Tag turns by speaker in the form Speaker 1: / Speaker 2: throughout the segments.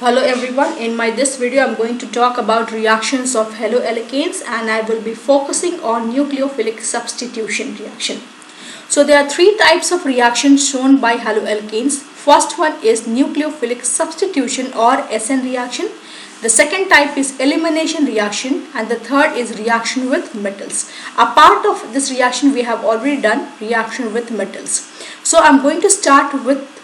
Speaker 1: Hello everyone, in this video I'm going to talk about reactions of haloalkanes and I will be focusing on nucleophilic substitution reaction. So there are three types of reactions shown by haloalkanes. First one is nucleophilic substitution or SN reaction. The second type is elimination reaction and the third is reaction with metals. A part of this reaction we have already done, reaction with metals. So I'm going to start with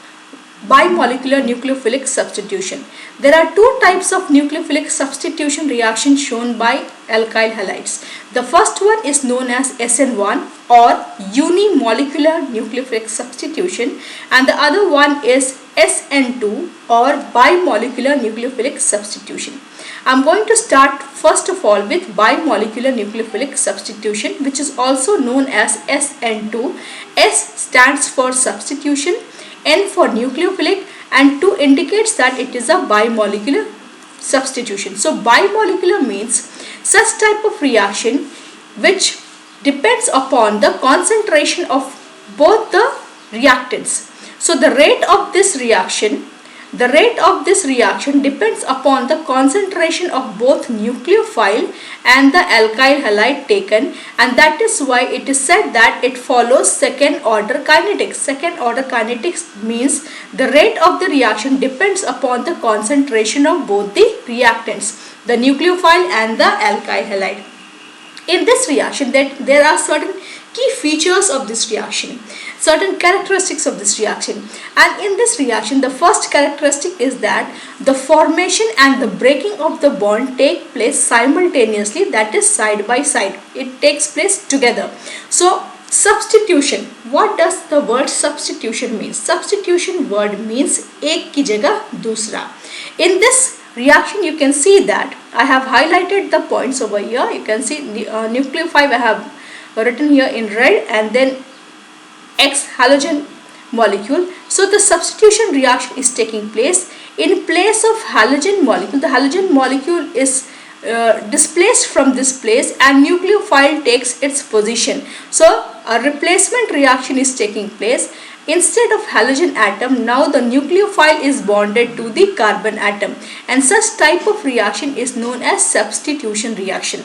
Speaker 1: bimolecular nucleophilic substitution. There are two types of nucleophilic substitution reactions shown by alkyl halides. The first one is known as SN1 or unimolecular nucleophilic substitution and the other one is SN2 or bimolecular nucleophilic substitution. I am going to start first of all with bimolecular nucleophilic substitution, which is also known as SN2. S stands for substitution, N for nucleophilic and 2 indicates that it is a bimolecular substitution. So bimolecular means such type of reaction which depends upon the concentration of both the reactants. So the rate of this reaction depends upon the concentration of both nucleophile and the alkyl halide taken, and that is why it is said that it follows second order kinetics. Second order kinetics means the rate of the reaction depends upon the concentration of both the reactants, the nucleophile and the alkyl halide. In this reaction, there are certain key features of this reaction, certain characteristics of this reaction, and in this reaction the first characteristic is that the formation and the breaking of the bond take place simultaneously, that is side by side. It takes place together. So substitution, what does the word substitution mean? Substitution word means ek ki jagah dusra. In this reaction you can see that I have highlighted the points over here. You can see nucleophile I have written here in red and then X halogen molecule. So the substitution reaction is taking place. In place of halogen molecule, the halogen molecule is displaced from this place and nucleophile takes its position. So a replacement reaction is taking place. Instead of halogen atom, now the nucleophile is bonded to the carbon atom, and such type of reaction is known as substitution reaction.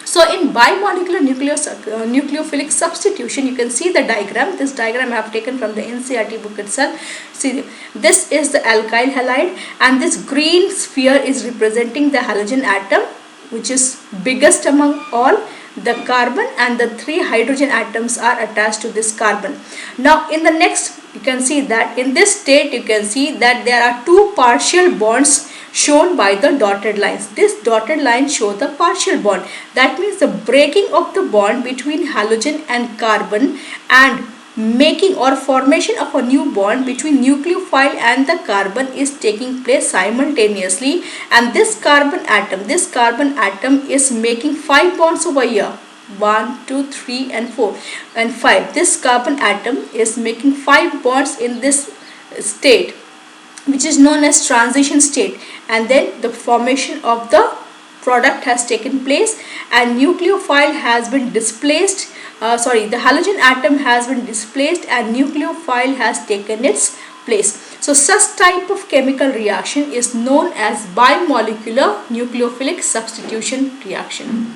Speaker 1: So in bimolecular nucleophilic substitution, you can see the diagram. This diagram I have taken from the NCERT book itself. See, this is the alkyl halide and this green sphere is representing the halogen atom, which is biggest among all. The carbon and the 3 hydrogen atoms are attached to this carbon. Now in the next, you can see that in this state you can see that there are 2 partial bonds shown by the dotted lines. This dotted line show the partial bond. That means the breaking of the bond between halogen and carbon and making or formation of a new bond between nucleophile and the carbon is taking place simultaneously, and this carbon atom is making 5 bonds over here. 1, 2, 3 and 4 and 5. This carbon atom is making 5 bonds in this state, which is known as transition state, and then the formation of the product has taken place and nucleophile has been displaced. The halogen atom has been displaced and nucleophile has taken its place. So such type of chemical reaction is known as bimolecular nucleophilic substitution reaction.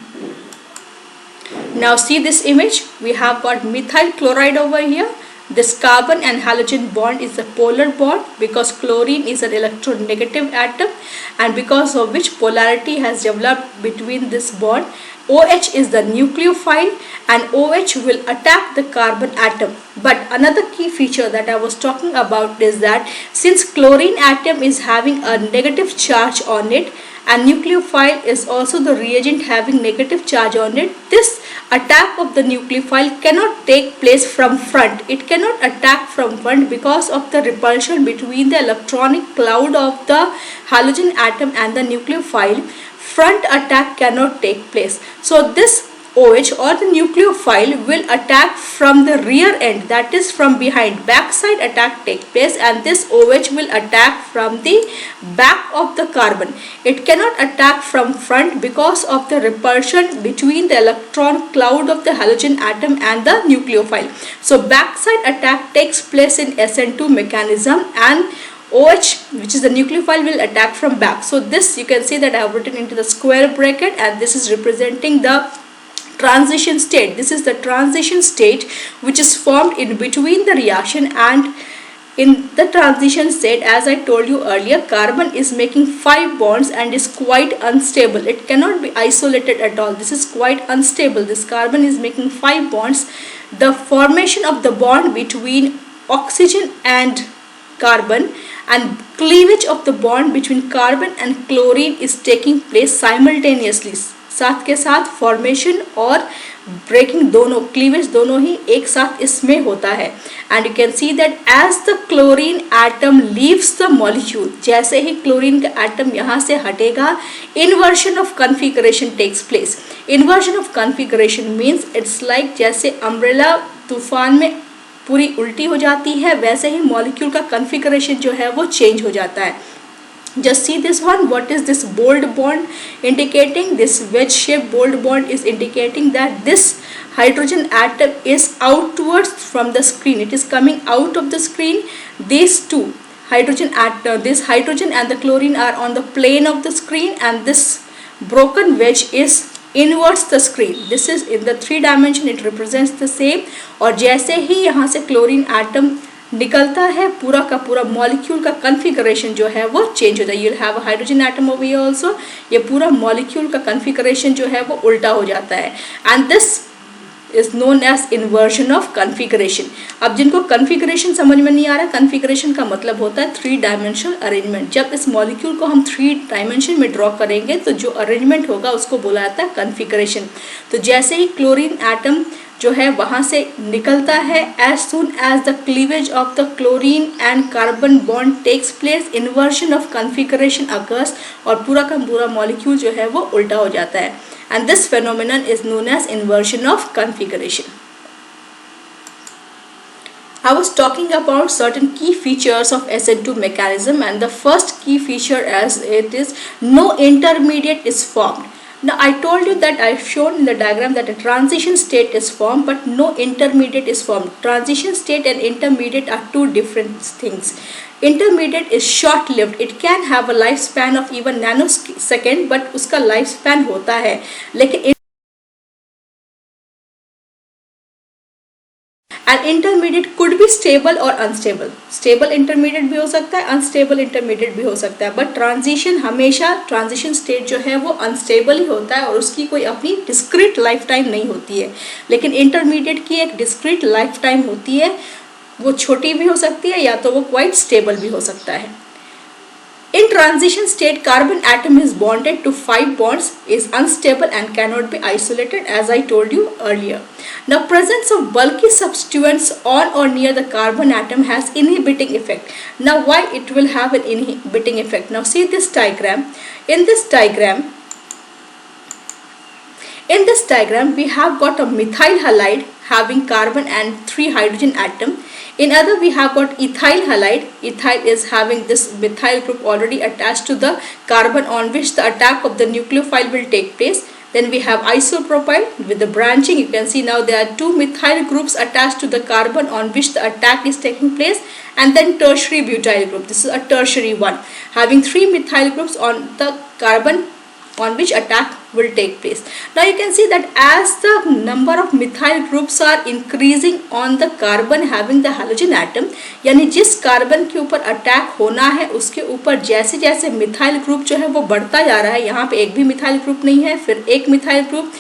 Speaker 1: Now see this image. We have got methyl chloride over here. This carbon and halogen bond is a polar bond because chlorine is an electronegative atom, and because of which polarity has developed between this bond. OH is the nucleophile and OH will attack the carbon atom. But another key feature that I was talking about is that since chlorine atom is having a negative charge on it and nucleophile is also the reagent having negative charge on it, this attack of the nucleophile cannot take place from front. It cannot attack from front because of the repulsion between the electronic cloud of the halogen atom and the nucleophile. Front attack cannot take place. So this OH or the nucleophile will attack from the rear end, that is from behind. Backside attack take place and this OH will attack from the back of the carbon. It cannot attack from front because of the repulsion between the electron cloud of the halogen atom and the nucleophile. So backside attack takes place in SN2 mechanism and OH which is the nucleophile will attack from back. So this you can see that I have written into the square bracket, and this is representing the transition state. This is the transition state which is formed in between the reaction, and in the transition state, as I told you earlier, carbon is making 5 bonds and is quite unstable. It cannot be isolated at all. This is quite unstable. This carbon is making 5 bonds. The formation of the bond between oxygen and carbon and cleavage of the bond between carbon and chlorine is taking place simultaneously. साथ के साथ formation और breaking दोनों, cleavage दोनों ही एक साथ इसमें होता है. And you can see that as the chlorine atom leaves the molecule, जैसे ही क्लोरीन का एटम यहाँ से हटेगा, inversion of configuration takes place. Inversion of configuration means it's like जैसे अम्ब्रेला तूफान में पूरी उल्टी हो जाती है, वैसे ही मॉलिक्यूल का कन्फिगरेशन जो है वो चेंज हो जाता है. Just see this one. What is this bold bond indicating? This wedge shaped bold bond is indicating that this hydrogen atom is outwards from the screen. It is coming out of the screen. These two hydrogen atom, this hydrogen and the chlorine are on the plane of the screen, and this broken wedge is inwards the screen. This is in the 3 dimension. It represents the same. और जैसे ही यहाँ से chlorine atom निकलता है, पूरा का पूरा molecule का कन्फिगरेशन जो है वो चेंज हो जाए. You will have a hydrogen atom over here also. ये पूरा मॉलिक्यूल का कन्फिगरेशन जो है वो उल्टा हो जाता है, and this is known as inversion of configuration. अब जिनको कन्फिगरेशन समझ में नहीं आ रहा, कन्फिगरेशन का मतलब होता है 3 डायमेंशनल अरेंजमेंट. जब इस मॉलिक्यूल को हम 3 डायमेंशन में ड्रॉ करेंगे तो जो अरेंजमेंट होगा उसको बोला जाता है कन्फिगरेशन. तो जैसे ही क्लोरीन एटम जो है वहाँ से निकलता है, as soon as the cleavage of the chlorine and carbon bond takes place, inversion of configuration occurs, और पूरा का पूरा मॉलिक्यूल जो है वो उल्टा हो जाता है. And this phenomenon is known as inversion of configuration. I was talking about certain key features of SN2 mechanism, and the first key feature as it is no intermediate is formed. Now I told you that I've shown in the diagram that a transition state is formed but no intermediate is formed. Transition state and intermediate are 2 different things. Intermediate is short lived. It can have a lifespan of even nanosecond, but उसका lifespan होता है. लेकिन and intermediate could be stable or unstable. Stable intermediate भी हो सकता है, unstable intermediate भी हो सकता है, but transition हमेशा transition state जो है वो unstable ही होता है और उसकी कोई अपनी discrete lifetime नहीं होती है. लेकिन intermediate की एक discrete lifetime होती है, वो छोटी भी हो सकती है या तो वो quite stable भी हो सकता है. In transition state, carbon atom is bonded to 5 bonds, is unstable and cannot be isolated, as I told you earlier. Now, presence of bulky substituents on or near the carbon atom has inhibiting effect. Now, why it will have an inhibiting effect? Now, see this diagram. In this diagram, we have got a methyl halide having carbon and 3 hydrogen atom. In other, we have got ethyl halide. Ethyl is having this methyl group already attached to the carbon on which the attack of the nucleophile will take place. Then we have isopropyl with the branching. You can see now there are 2 methyl groups attached to the carbon on which the attack is taking place, and then tertiary butyl group. This is a tertiary one having 3 methyl groups on the carbon on which attack will take place. Now you can see that as the number of methyl groups are increasing on the carbon having the halogen atom, यानी जिस carbon के ऊपर attack होना है उसके ऊपर जैसे जैसे मिथाइल ग्रुप जो है वो बढ़ता जा रहा है, यहाँ पे एक भी मिथाइल ग्रुप नहीं है, फिर एक मिथाइल ग्रुप,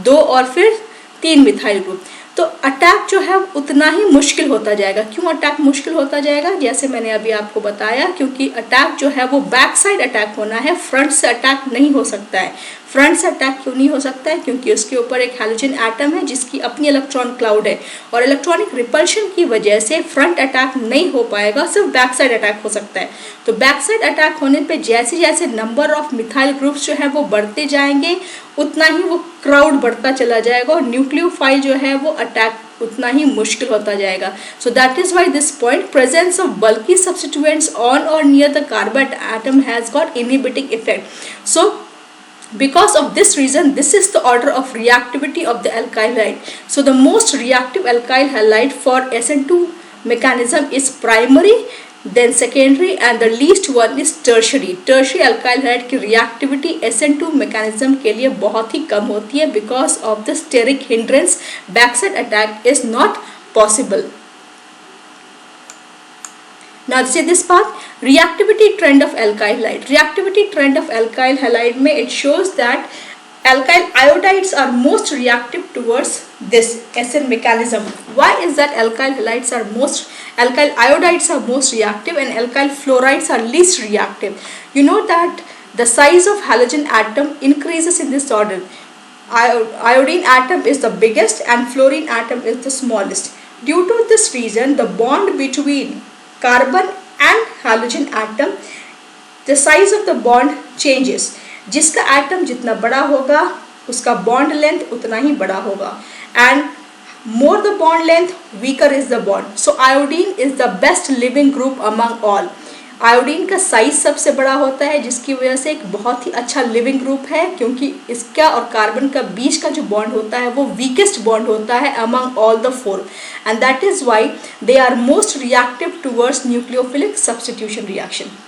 Speaker 1: 2 और फिर 3 मिथाइल ग्रुप, तो अटैक जो है उतना ही मुश्किल होता जाएगा. क्यों अटैक मुश्किल होता जाएगा? जैसे मैंने अभी आपको बताया, क्योंकि अटैक जो है वो बैक साइड अटैक होना है, फ्रंट से अटैक नहीं हो सकता है. फ्रंट से अटैक क्यों नहीं हो सकता है? क्योंकि उसके ऊपर एक हाइड्रोजन एटम है जिसकी अपनी इलेक्ट्रॉन क्लाउड है, और इलेक्ट्रॉनिक रिपल्शन की वजह से फ्रंट अटैक नहीं हो पाएगा, सिर्फ बैक साइड अटैक हो सकता है. तो बैक साइड अटैक होने पे जैसे जैसे नंबर ऑफ मिथाइल ग्रुप्स जो है वो बढ़ते जाएंगे, उतना ही वो क्राउड बढ़ता चला जाएगा और न्यूक्लियोफाइल जो है वो अटैक उतना ही मुश्किल होता जाएगा. So that is why this point presence of bulky substituents on or near the carbon atom has got inhibiting effect. So because of this reason, this is the order of reactivity of the alkyl halide. So the most reactive alkyl halide for SN2 mechanism is primary, then secondary, and the least one is tertiary. Tertiary alkyl halide की reactivity SN2 mechanism के लिए बहुत ही कम होती है because of the steric hindrance. Backside attack is not possible. Now see this part, reactivity trend of alkyl halide. Reactivity trend of alkyl halide में it shows that alkyl iodides are most reactive towards this SN mechanism. Why is that alkyl iodides are most reactive and alkyl fluorides are least reactive? You know that the size of halogen atom increases in this order. Iodine atom is the biggest and fluorine atom is the smallest. Due to this reason, the bond between carbon and halogen atom, the size of the bond changes. जिसका atom जितना बड़ा होगा उसका bond length उतना ही बड़ा होगा, and more the bond length weaker is the bond. So iodine is the best leaving group among all. Iodine का size सबसे बड़ा होता है जिसकी वजह से एक बहुत ही अच्छा लिविंग ग्रुप है, क्योंकि इसका और कार्बन का बीच का जो बॉन्ड होता है वो वीकेस्ट बॉन्ड होता है among all the four, and that is why they are most reactive towards nucleophilic substitution reaction.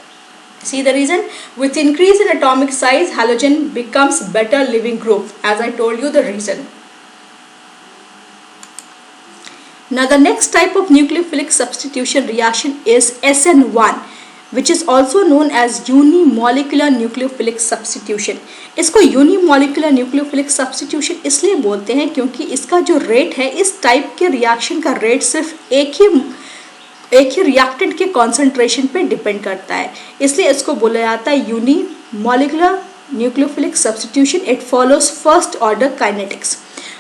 Speaker 1: See the reason? With increase in atomic size, halogen becomes better living group, as I told you the reason. Now the next type of nucleophilic substitution reaction is SN1, which is also known as unimolecular nucleophilic substitution. इसको unimolecular nucleophilic substitution इसलिए बोलते हैं क्योंकि इसका जो rate है, इस type के रिएक्शन का रेट सिर्फ एक ही रिएक्टेंट के कॉन्सेंट्रेशन पे डिपेंड करता है, इसलिए इसको बोला जाता है unimolecular nucleophilic substitution. It follows first order kinetics.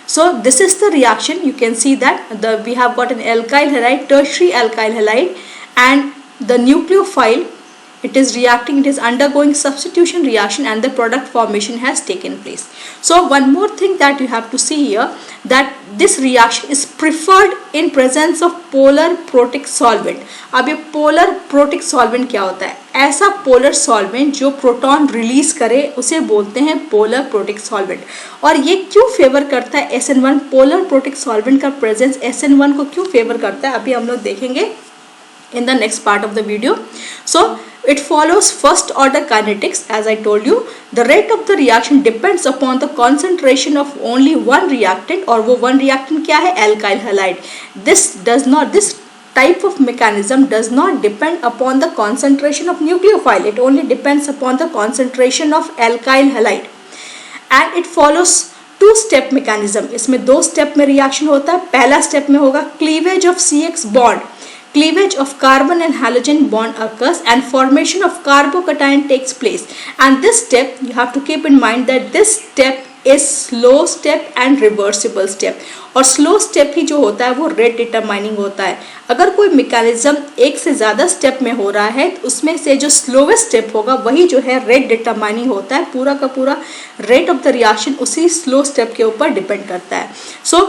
Speaker 1: So this is the reaction. You can see that we have got an alkyl halide, tertiary alkyl halide, and the nucleophile, it is reacting, it is undergoing substitution reaction, and the product formation has taken place. So one more thing that you have to see here, that this reaction is preferred in presence of polar protic solvent. अब ये polar protic solvent क्या होता है? ऐसा polar solvent जो proton release करे उसे बोलते हैं polar protic solvent. और ये क्यों फेवर करता है SN1? polar protic solvent का प्रेजेंस SN1 को क्यों फेवर करता है, अभी हम लोग देखेंगे in the next part of the video. So it follows first order kinetics. As I told you, the rate of the reaction depends upon the concentration of only one reactant, और वो one reactant क्या है? alkyl halide. This type of mechanism does not depend upon the concentration of nucleophile. It only depends upon the concentration of alkyl halide, and it follows two step mechanism. इसमें दो step में reaction होता है. पहला step में होगा cleavage of CX bond. Cleavage of carbon and halogen bond occurs and formation of carbocation takes place, and this step you have to keep in mind that this step is slow step and reversible step. और slow step ही जो होता है वो rate determining होता है. अगर कोई mechanism एक से ज़्यादा step में हो रहा है तो उसमें से जो slowest step होगा वही जो है rate determining होता है. पूरा का पूरा rate of the reaction उसी slow step के ऊपर depend करता है. So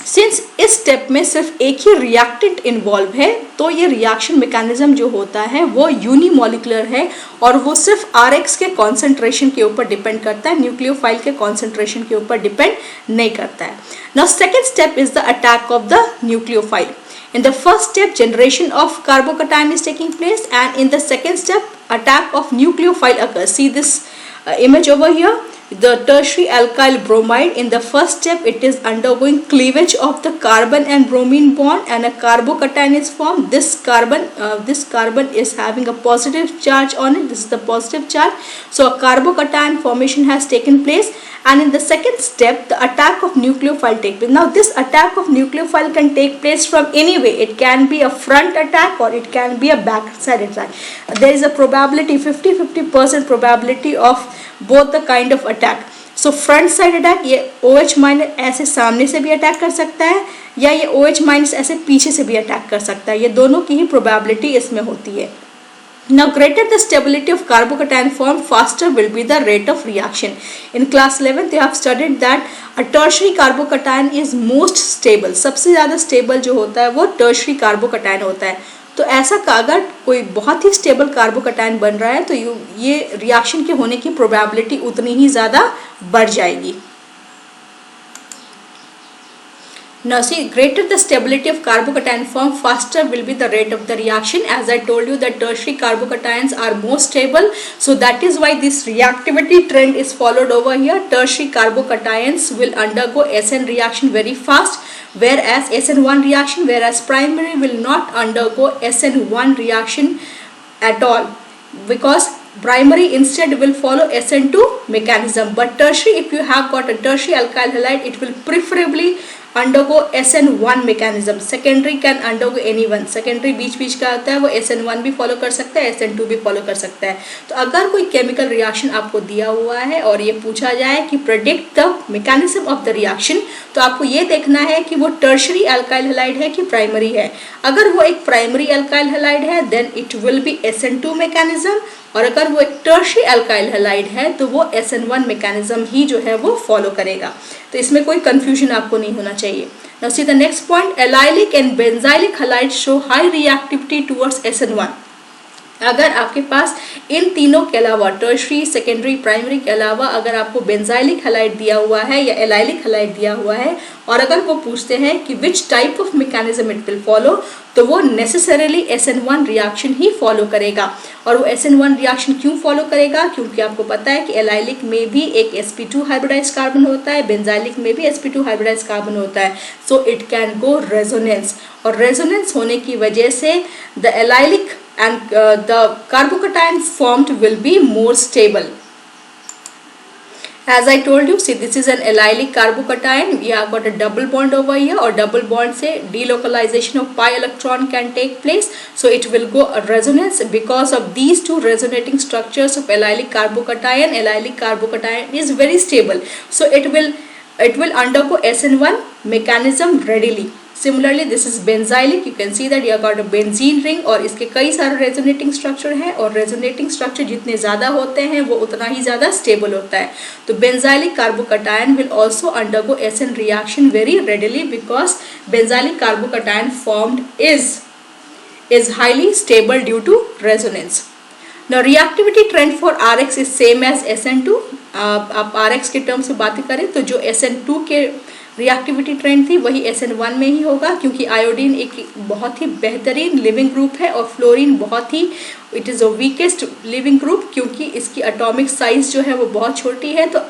Speaker 1: सिंस इस स्टेप में सिर्फ एक ही रिएक्टेंट इन्वॉल्व है तो ये रिएक्शन मैकेनिज्म जो होता है वो यूनिमोलिकुलर है और वो सिर्फ RX के कॉन्सेंट्रेशन के ऊपर डिपेंड करता है, न्यूक्लियोफाइल के कॉन्सेंट्रेशन के ऊपर डिपेंड नहीं करता है. Now second step is the attack of the nucleophile. In the first step, generation of carbocation is taking place, and in the second step, attack of nucleophile occurs. See this image over here. The tertiary alkyl bromide, in the first step it is undergoing cleavage of the carbon and bromine bond and a carbocation is formed. This carbon is having a positive charge on it. This is the positive charge, so a carbocation formation has taken place, and in the second step the attack of nucleophile takes place. Now this attack of nucleophile can take place from any way. It can be a front attack or it can be a back side attack. There is a probability 50% probability of both the kind of attack. So front side attack, ये OH minus ऐसे सामने से भी attack कर सकता है या ये OH माइनस ऐसे पीछे से भी अटैक कर सकता है. ये दोनों की ही प्रोबेबिलिटी इसमें होती है. Now greater the stability of carbocation formed, faster will be the rate of reaction. In class 11th they have studied that a tertiary carbocation is most stable. सबसे ज़्यादा stable जो होता है वो tertiary carbocation होता है. तो ऐसा अगर कोई बहुत ही स्टेबल कार्बोकैटायन बन रहा है तो ये रिएक्शन के होने की प्रोबेबिलिटी उतनी ही ज़्यादा बढ़ जाएगी. Now see, greater the stability of carbocation form, faster will be the rate of the reaction. As I told you that tertiary carbocations are more stable, so that is why this reactivity trend is followed over here. Tertiary carbocations will undergo SN reaction very fast, whereas SN1 reaction, whereas primary will not undergo SN1 reaction at all, because primary instead will follow SN2 mechanism. But tertiary, if you have got a tertiary alkyl halide, it will preferably undergo SN1 mechanism. Secondary can undergo any one. Secondary बीच बीच का आता है, वो SN1 भी follow कर सकता है, SN2 भी फॉलो कर सकता है. तो अगर कोई केमिकल रिएक्शन आपको दिया हुआ है और ये पूछा जाए कि predict the mechanism of the reaction, तो आपको ये देखना है कि वो टर्शरी अल्काइल हैलाइड है कि प्राइमरी है. अगर वो एक प्राइमरी अल्काइल हैलाइड है then it will be SN2 mechanism, और अगर वो एक टर्शरी अल्काइल हैलाइड है तो वो SN1 मैकेनिज्म ही जो है वो फॉलो करेगा. तो इसमें कोई कंफ्यूजन आपको नहीं होना चाहिए. Now see the next point, allylic and benzylic halide show high reactivity towards SN1. अगर आपके पास इन तीनों के अलावा, टर्शरी, सेकेंडरी, प्राइमरी के अलावा अगर आपको बेंजाइलिक हैलाइड दिया हुआ है या एलाइलिक हैलाइड दिया हुआ है, और अगर वो पूछते हैं कि which type of mechanism it will follow, तो वो नेसेसरीली SN1 रिएक्शन ही फॉलो करेगा. और वो SN1 रिएक्शन क्यों फॉलो करेगा? क्योंकि आपको पता है कि एलाइलिक में भी एक sp2 हाइब्रिडाइज्ड कार्बन होता है, बेंजाइलिक में भी sp2 हाइब्रिडाइज्ड कार्बन होता है. So it can go resonance, और रेजोनेंस होने की वजह से the allylic and the carbocation formed will be more stable. As I told you, see this is an allylic carbocation. We have got a double bond over here, और double bond से delocalization of pi electron can take place. So it will go a resonance because of these two resonating structures of allylic carbocation. Allylic carbocation is very stable, so it will undergo SN1 mechanism readily. Similarly, this is benzylic. You can see that you have got a benzene ring, और इसके कई सारे resonating structure हैं, और resonating structure जितने ज़्यादा होते हैं वो उतना ही ज़्यादा स्टेबल होता है. तो benzylic carbocation will also undergo SN reaction very readily, because benzylic carbocation formed is highly stable due to resonance. Now reactivity trend for RX is same as SN2. आप RX के टर्म से बात करें तो जो SN2 के reactivity trend थी वही SN1 में ही होगा, क्योंकि आयोडीन एक बहुत ही बेहतरीन लिविंग ग्रुप है और फ्लोरीन बहुत ही it is a weakest leaving group, क्योंकि इसकी एटॉमिक साइज जो है वो बहुत छोटी है. तो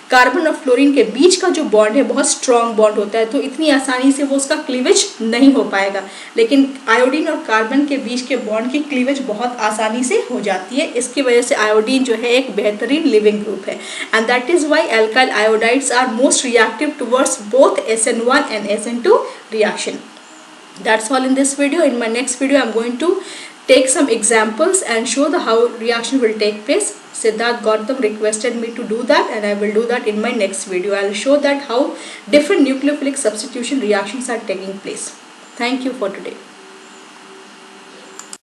Speaker 1: कार्बन और फ्लोरीन के बीच का जो बॉन्ड है बहुत स्ट्रॉन्ग बॉन्ड होता है, तो इतनी आसानी से वो उसका क्लीवेज नहीं हो पाएगा. लेकिन आयोडीन और कार्बन के बीच के बॉन्ड की क्लीवेज बहुत आसानी से हो जाती है. इसकी वजह से आयोडीन जो है एक बेहतरीन लिविंग ग्रुप है, and that is why alkyl iodides are most reactive towards both SN1 and SN2 reaction. That's all in this video. In my next video I'm going to take some examples and show the how reaction will take place. Siddharth Gautam requested me to do that, and I will do that in my next video. I will show that how different nucleophilic substitution reactions are taking place. Thank you for today.